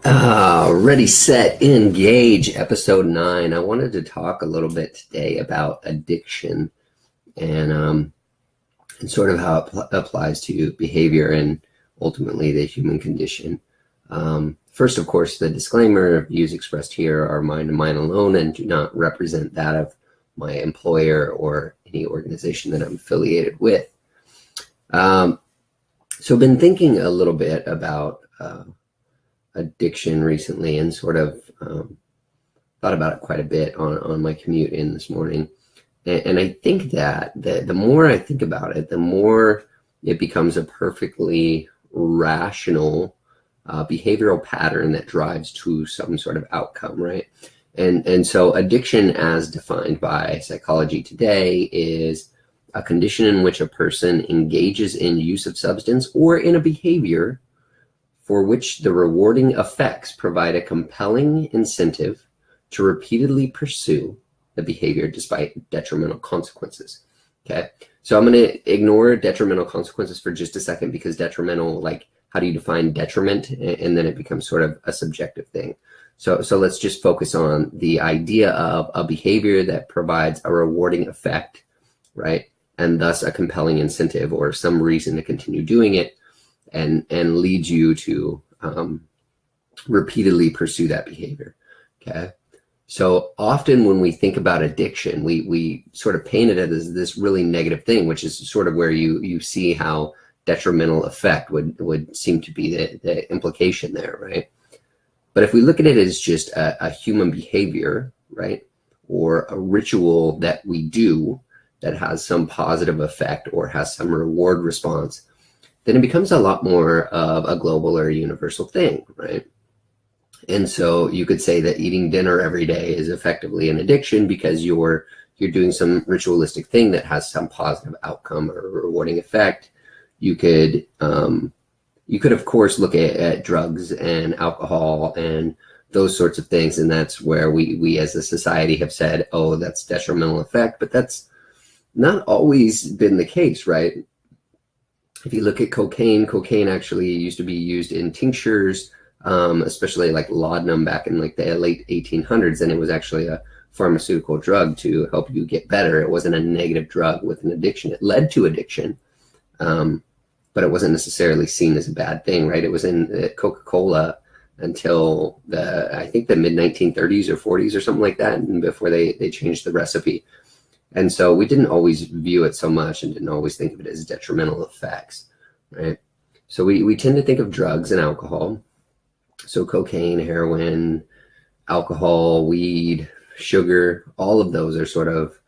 Ready, set, engage, episode 9. I wanted to talk a little bit today about addiction and sort of how it applies to behavior and ultimately the human condition. First, of course, the disclaimer: views expressed here are mine and mine alone and do not represent that of my employer or any organization that I'm affiliated with. So I've been thinking a little bit about addiction recently and sort of thought about it quite a bit on my commute in this morning. And I think that the more I think about it, the more it becomes a perfectly rational behavioral pattern that drives to some sort of outcome, right? And so addiction, as defined by Psychology Today, is a condition in which a person engages in use of substance or in a behavior for which the rewarding effects provide a compelling incentive to repeatedly pursue the behavior despite detrimental consequences. Okay, so I'm going to ignore detrimental consequences for just a second, because detrimental, like, how do you define detriment? And then it becomes sort of a subjective thing. So let's just focus on the idea of a behavior that provides a rewarding effect, right? And thus a compelling incentive or some reason to continue doing it, and leads you to repeatedly pursue that behavior. Okay, so often when we think about addiction, we sort of paint it as this really negative thing, which is sort of where you see how detrimental effect would seem to be the implication there, right? But if we look at it as just a human behavior, right, or a ritual that we do that has some positive effect or has some reward response, then it becomes a lot more of a global or universal thing, right? And so you could say that eating dinner every day is effectively an addiction because you're doing some ritualistic thing that has some positive outcome or rewarding effect. You could of course look at drugs and alcohol and those sorts of things, and that's where we as a society have said, oh, that's detrimental effect, but that's not always been the case, right? If you look at cocaine actually used to be used in tinctures, especially like laudanum back in like the late 1800s, and it was actually a pharmaceutical drug to help you get better. It wasn't a negative drug with an addiction. It led to addiction, but it wasn't necessarily seen as a bad thing, right? It was in Coca-Cola until I think the mid 1930s or 40s or something like that, and before they changed the recipe. And so we didn't always view it so much and didn't always think of it as detrimental effects, right? So we tend to think of drugs and alcohol. So cocaine, heroin, alcohol, weed, sugar, all of those are sort of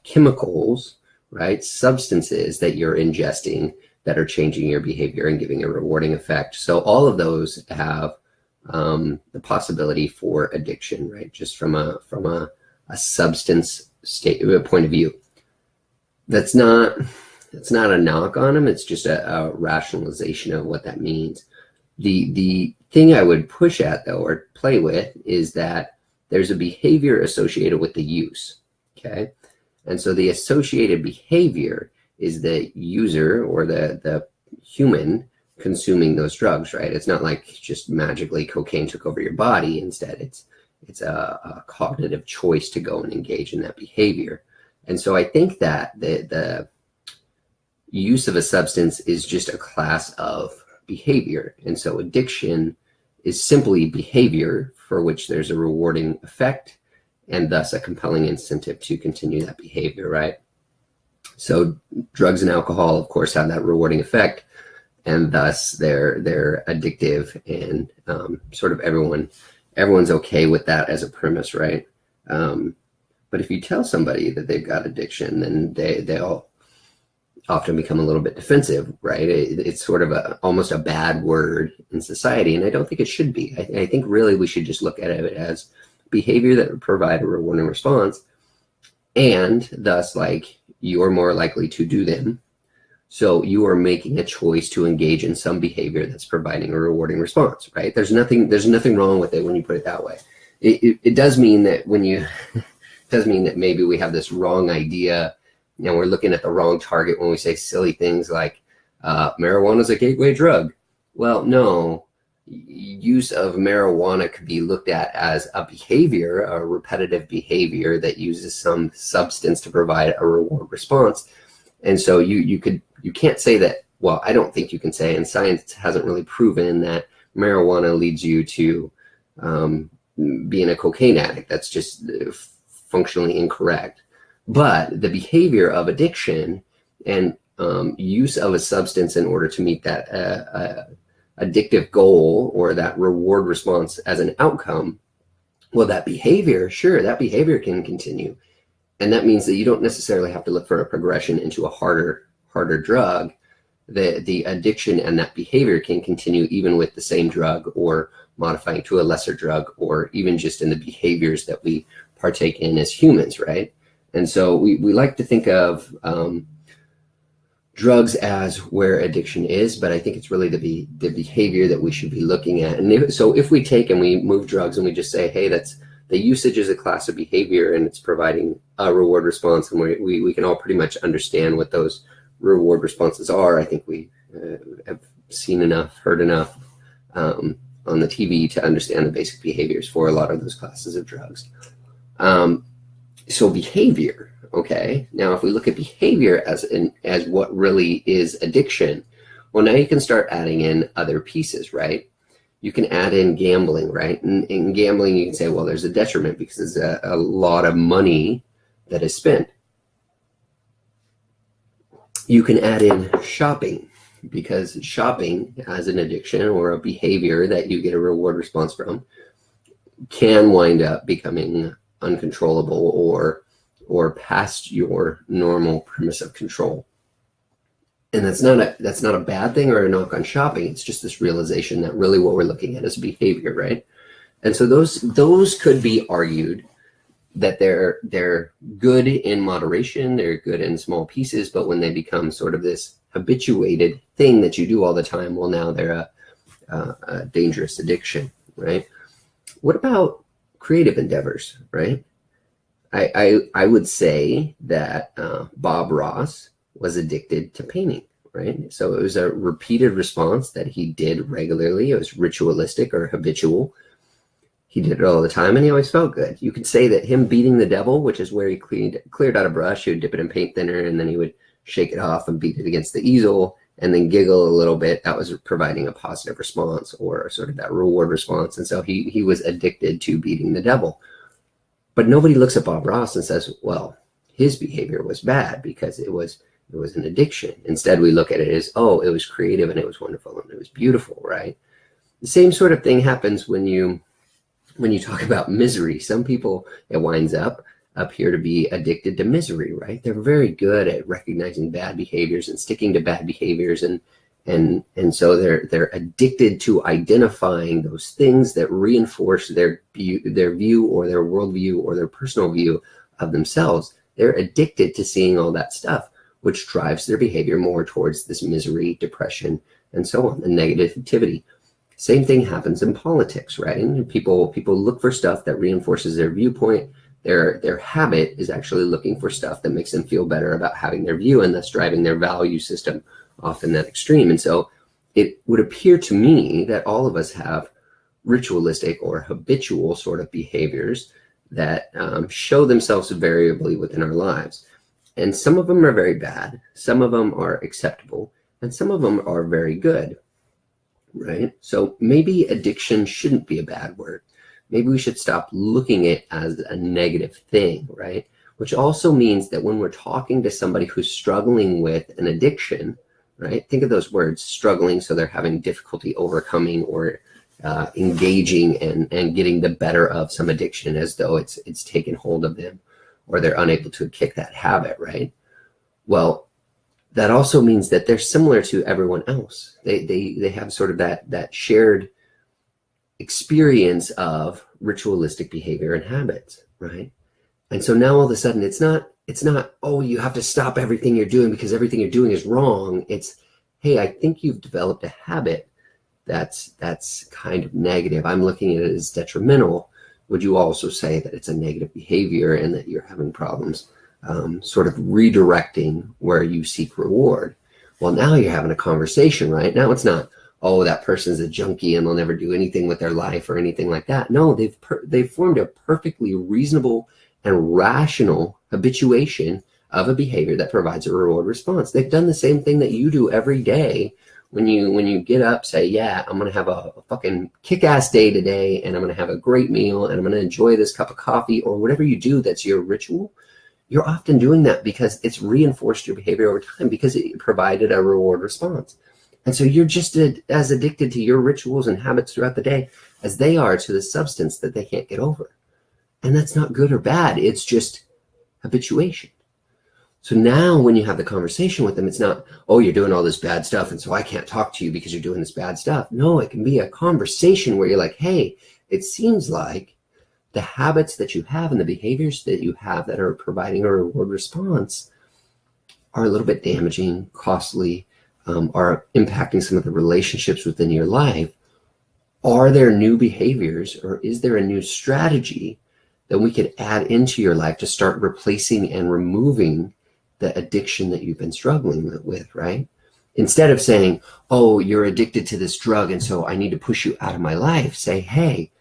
chemicals, right? Substances that you're ingesting that are changing your behavior and giving a rewarding effect. So all of those have the possibility for addiction, right? Just from a substance point of view. That's not a knock on them. It's just a rationalization of what that means. The thing I would push at, though, or play with, is that there's a behavior associated with the use. Okay, and so the associated behavior is the user or the human consuming those drugs, right? It's not like just magically cocaine took over your body. Instead, it's a cognitive choice to go and engage in that behavior. And so I think that the use of a substance is just a class of behavior. And so addiction is simply behavior for which there's a rewarding effect and thus a compelling incentive to continue that behavior, right? So drugs and alcohol, of course, have that rewarding effect, and thus they're addictive, and sort of everyone's okay with that as a premise, right? But if you tell somebody that they've got addiction, then they'll often become a little bit defensive, right? It's sort of almost a bad word in society, and I don't think it should be. I think really we should just look at it as behavior that would provide a rewarding response, and thus, like, you're more likely to do them. So you are making a choice to engage in some behavior that's providing a rewarding response, right? There's nothing wrong with it when you put it that way. It does mean that does mean that maybe we have this wrong idea, and we're looking at the wrong target when we say silly things like marijuana is a gateway drug. Well, no, use of marijuana could be looked at as a behavior, a repetitive behavior that uses some substance to provide a reward response. And so you can't say that, well, I don't think you can say, and science hasn't really proven that marijuana leads you to being a cocaine addict. That's just functionally incorrect. But the behavior of addiction and use of a substance in order to meet that addictive goal or that reward response as an outcome, well, that behavior, sure, that behavior can continue. And that means that you don't necessarily have to look for a progression into a harder drug. The addiction and that behavior can continue even with the same drug, or modifying to a lesser drug, or even just in the behaviors that we partake in as humans, right? And so we like to think of drugs as where addiction is, but I think it's really the behavior that we should be looking at. And so if we take and we move drugs and we just say, hey, that's the usage is a class of behavior and it's providing a reward response, and we can all pretty much understand what those reward responses are. I think we have seen enough, heard enough on the TV to understand the basic behaviors for a lot of those classes of drugs. So behavior. Okay, now if we look at behavior as what really is addiction, well, now you can start adding in other pieces, right? You can add in gambling, right? And in gambling, you can say, well, there's a detriment because there's a lot of money that is spent. You can add in shopping, because shopping as an addiction or a behavior that you get a reward response from can wind up becoming uncontrollable or past your normal premise of control. And that's not a bad thing or a knock on shopping. It's just this realization that really what we're looking at is behavior, right? And so those could be argued that they're good in moderation, they're good in small pieces, but when they become sort of this habituated thing that you do all the time, well, now they're a dangerous addiction, right? What about creative endeavors, right? I would say that Bob Ross was addicted to painting, right? So it was a repeated response that he did regularly. It was ritualistic or habitual. He did it all the time, and he always felt good. You could say that him beating the devil, which is where he cleared out a brush, he would dip it in paint thinner, and then he would shake it off and beat it against the easel, and then giggle a little bit. That was providing a positive response or sort of that reward response. And so he was addicted to beating the devil. But nobody looks at Bob Ross and says, well, his behavior was bad because it was an addiction. Instead, we look at it as, oh, it was creative and it was wonderful and it was beautiful, right? The same sort of thing happens when you talk about misery. Some people, it winds up here to be addicted to misery, right? They're very good at recognizing bad behaviors and sticking to bad behaviors, and so they're addicted to identifying those things that reinforce their view or their worldview or their personal view of themselves. They're addicted to seeing all that stuff, which drives their behavior more towards this misery, depression, and so on, and negativity. Same thing happens in politics, right? And people look for stuff that reinforces their viewpoint. Their habit is actually looking for stuff that makes them feel better about having their view, and thus driving their value system off in that extreme. And so it would appear to me that all of us have ritualistic or habitual sort of behaviors that show themselves variably within our lives. And some of them are very bad, some of them are acceptable, and some of them are very good, right? So maybe addiction shouldn't be a bad word. Maybe we should stop looking at it as a negative thing, right? Which also means that when we're talking to somebody who's struggling with an addiction, right? Think of those words, struggling, so they're having difficulty overcoming or engaging and getting the better of some addiction as though it's taken hold of them, or they're unable to kick that habit, right? Well, that also means that they're similar to everyone else. They have sort of that shared experience of ritualistic behavior and habits, right? And so now all of a sudden it's not, oh, you have to stop everything you're doing because everything you're doing is wrong. It's, hey, I think you've developed a habit that's kind of negative. I'm looking at it as detrimental. Would you also say that it's a negative behavior and that you're having problems sort of redirecting where you seek reward? Well, now you're having a conversation, right? Now it's not, oh, that person's a junkie and they'll never do anything with their life or anything like that. No, they've formed a perfectly reasonable and rational habituation of a behavior that provides a reward response. They've done the same thing that you do every day. When you get up, say, yeah, I'm going to have a fucking kick-ass day today, and I'm going to have a great meal, and I'm going to enjoy this cup of coffee, or whatever you do that's your ritual. You're often doing that because it's reinforced your behavior over time because it provided a reward response. And so you're just as addicted to your rituals and habits throughout the day as they are to the substance that they can't get over. And that's not good or bad. It's just habituation. So now when you have the conversation with them, it's not, oh, you're doing all this bad stuff, and so I can't talk to you because you're doing this bad stuff. No, it can be a conversation where you're like, hey, it seems like the habits that you have and the behaviors that you have that are providing a reward response are a little bit damaging, costly, are impacting some of the relationships within your life. Are there new behaviors, or is there a new strategy that we could add into your life to start replacing and removing the addiction that you've been struggling with, right? Instead of saying, oh, you're addicted to this drug, and so I need to push you out of my life, say, hey,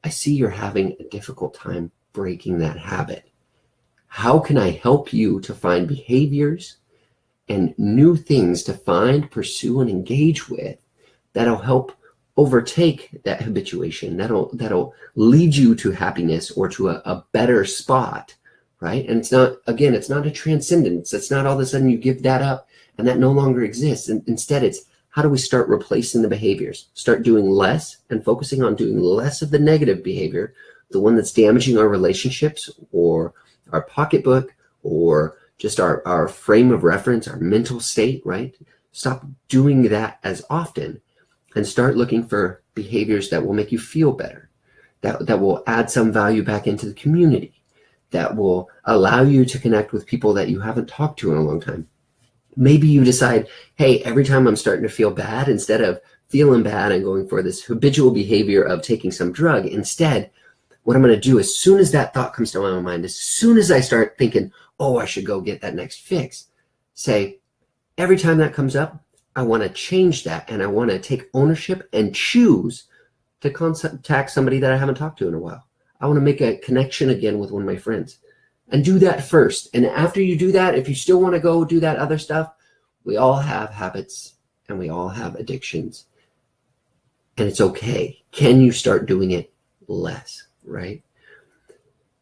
I see you're having a difficult time breaking that habit. How can I help you to find behaviors and new things to find, pursue, and engage with that'll help overtake that habituation, that'll lead you to happiness or to a better spot, right? And it's not a transcendence. It's not all of a sudden you give that up and that no longer exists. And instead, it's how do we start replacing the behaviors? Start doing less and focusing on doing less of the negative behavior, the one that's damaging our relationships or our pocketbook or just our frame of reference, our mental state, right? Stop doing that as often and start looking for behaviors that will make you feel better, that will add some value back into the community, that will allow you to connect with people that you haven't talked to in a long time. Maybe you decide, hey, every time I'm starting to feel bad, instead of feeling bad and going for this habitual behavior of taking some drug, instead, what I'm going to do as soon as that thought comes to my mind, as soon as I start thinking, oh, I should go get that next fix, say, every time that comes up, I want to change that, and I want to take ownership and choose to contact somebody that I haven't talked to in a while. I want to make a connection again with one of my friends, and do that first. And after you do that, if you still want to go do that other stuff, we all have habits and we all have addictions, and it's okay. Can you start doing it less, right?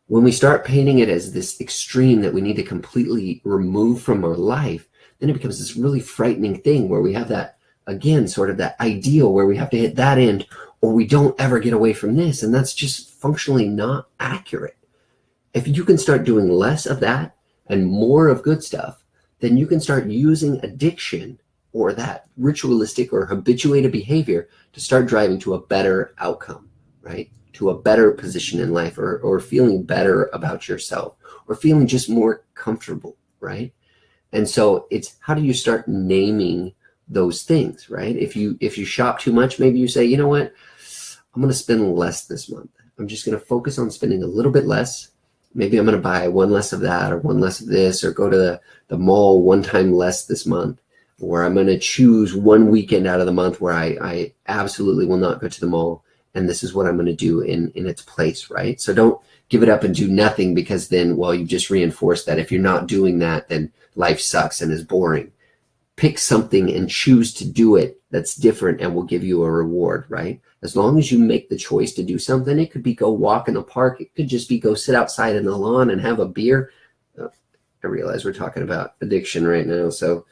When we start painting it as this extreme that we need to completely remove from our life, then it becomes this really frightening thing where we have that, again, sort of that ideal where we have to hit that end or we don't ever get away from this. And that's just functionally not accurate. If you can start doing less of that and more of good stuff, then you can start using addiction or that ritualistic or habituated behavior to start driving to a better outcome, right? To a better position in life, or feeling better about yourself, or feeling just more comfortable, right? And so it's, how do you start naming those things, right? If you shop too much, maybe you say, you know what, I'm going to spend less this month. I'm just going to focus on spending a little bit less. Maybe I'm going to buy one less of that or one less of this, or go to the mall one time less this month, or I'm going to choose one weekend out of the month where I absolutely will not go to the mall. And this is what I'm going to do in its place, right? So don't give it up and do nothing, because then, well, you just reinforce that if you're not doing that, then life sucks and is boring. Pick something and choose to do it that's different and will give you a reward, right? As long as you make the choice to do something, it could be go walk in the park. It could just be go sit outside in the lawn and have a beer. I realize we're talking about addiction right now, so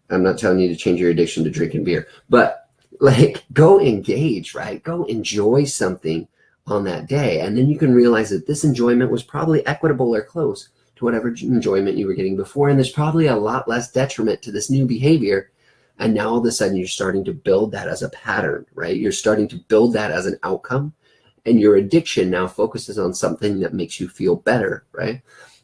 I'm not telling you to change your addiction to drinking beer, but like, go engage, right? Go enjoy something on that day. And then you can realize that this enjoyment was probably equitable or close to whatever enjoyment you were getting before. And there's probably a lot less detriment to this new behavior. And now all of a sudden you're starting to build that as a pattern, right? You're starting to build that as an outcome. And your addiction now focuses on something that makes you feel better, right?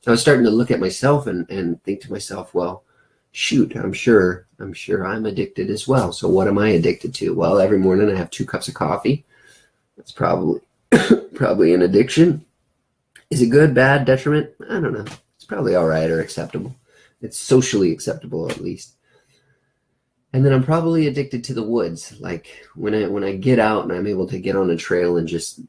I was starting to look at myself and think to myself, well, shoot, I'm sure I'm addicted as well. So what am I addicted to? Well, every morning I have 2 cups of coffee. That's probably an addiction. Is it good, bad, detriment? I don't know. It's probably all right or acceptable. It's socially acceptable, at least. And then I'm probably addicted to the woods. Like when I get out and I'm able to get on a trail and just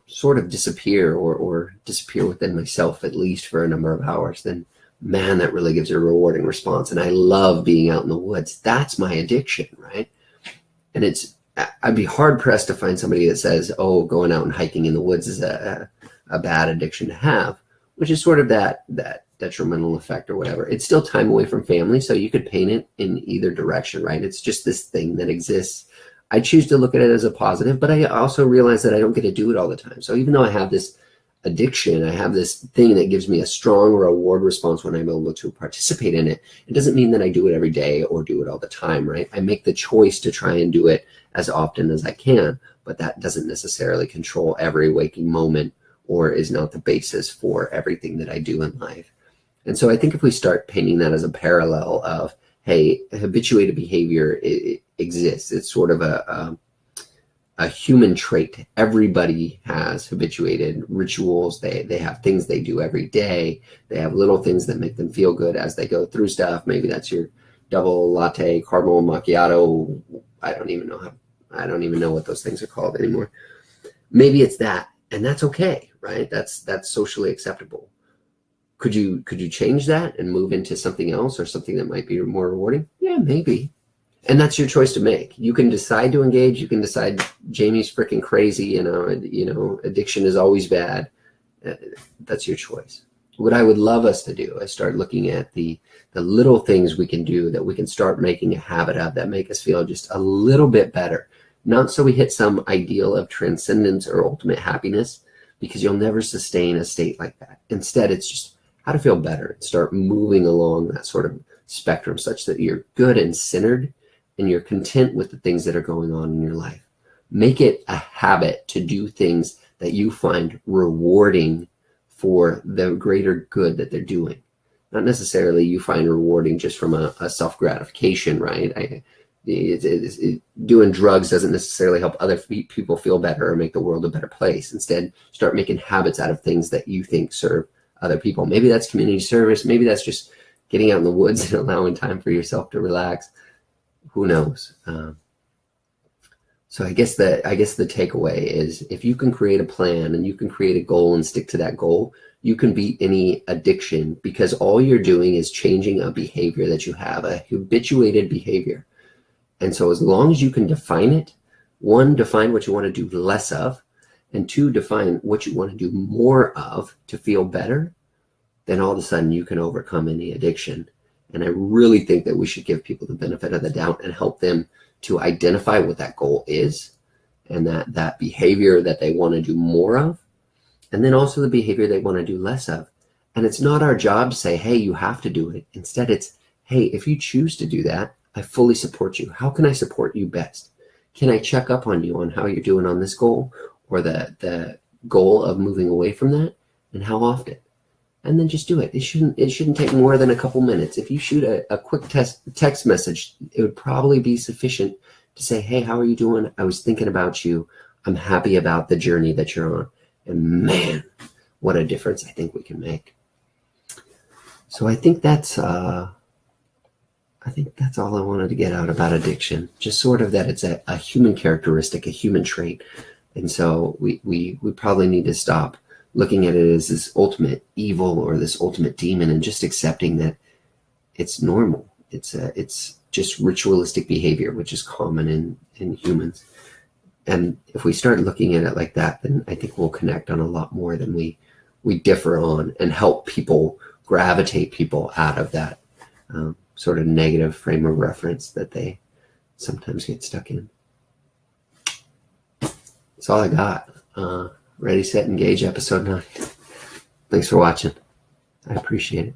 sort of disappear or disappear within myself, at least for a number of hours, then man, that really gives a rewarding response. And I love being out in the woods. That's my addiction, right? And I'd be hard pressed to find somebody that says, oh, going out and hiking in the woods is a bad addiction to have, which is sort of that detrimental effect or whatever. It's still time away from family, so you could paint it in either direction, right? It's just this thing that exists. I choose to look at it as a positive, but I also realize that I don't get to do it all the time. So even though I have this addiction, I have this thing that gives me a strong reward response when I'm able to participate in it, it doesn't mean that I do it every day or do it all the time, right? I make the choice to try and do it as often as I can, but that doesn't necessarily control every waking moment or is not the basis for everything that I do in life. And so I think if we start painting that as a parallel of, hey, habituated behavior exists. It's sort of a human trait. Everybody has habituated rituals. They have things they do every day. They have little things that make them feel good as they go through stuff. Maybe that's your double latte, caramel macchiato. I don't even know what those things are called anymore. Maybe it's that, and that's okay, right? That's socially acceptable. Could you change that and move into something else or something that might be more rewarding? Yeah, maybe. And that's your choice to make. You can decide to engage. You can decide Jamie's freaking crazy. Addiction is always bad. That's your choice. What I would love us to do is start looking at the little things we can do that we can start making a habit of that make us feel just a little bit better. Not so we hit some ideal of transcendence or ultimate happiness, because you'll never sustain a state like that. Instead, it's just how to feel better and start moving along that sort of spectrum such that you're good and centered and you're content with the things that are going on in your life. Make it a habit to do things that you find rewarding for the greater good that they're doing. Not necessarily you find rewarding just from a self-gratification, right? Doing drugs doesn't necessarily help other people feel better or make the world a better place. Instead, start making habits out of things that you think serve other people. Maybe that's community service. Maybe that's just getting out in the woods and allowing time for yourself to relax. Who knows? So I guess the takeaway is, if you can create a plan and you can create a goal and stick to that goal, you can beat any addiction, because all you're doing is changing a behavior that you have, a habituated behavior. And so as long as you can define it, one, define what you want to do less of, and two, define what you want to do more of to feel better, then all of a sudden you can overcome any addiction. And I really think that we should give people the benefit of the doubt and help them to identify what that goal is and that behavior that they want to do more of, and then also the behavior they want to do less of. And it's not our job to say, hey, you have to do it. Instead, it's, hey, if you choose to do that, I fully support you. How can I support you best? Can I check up on you on how you're doing on this goal or the goal of moving away from that, and how often? And then just do it. It shouldn't take more than a couple minutes. If you shoot a quick text message, it would probably be sufficient to say, hey, how are you doing? I was thinking about you. I'm happy about the journey that you're on. And man, what a difference I think we can make. So I think that's all I wanted to get out about addiction. Just sort of that it's a human characteristic, a human trait. And so we probably need to stop looking at it as this ultimate evil or this ultimate demon, and just accepting that it's normal. It's just ritualistic behavior, which is common in humans. And if we start looking at it like that, then I think we'll connect on a lot more than we differ on, and help people gravitate people out of that sort of negative frame of reference that they sometimes get stuck in. That's all I got. Ready, Set, Engage, episode 9. Thanks for watching. I appreciate it.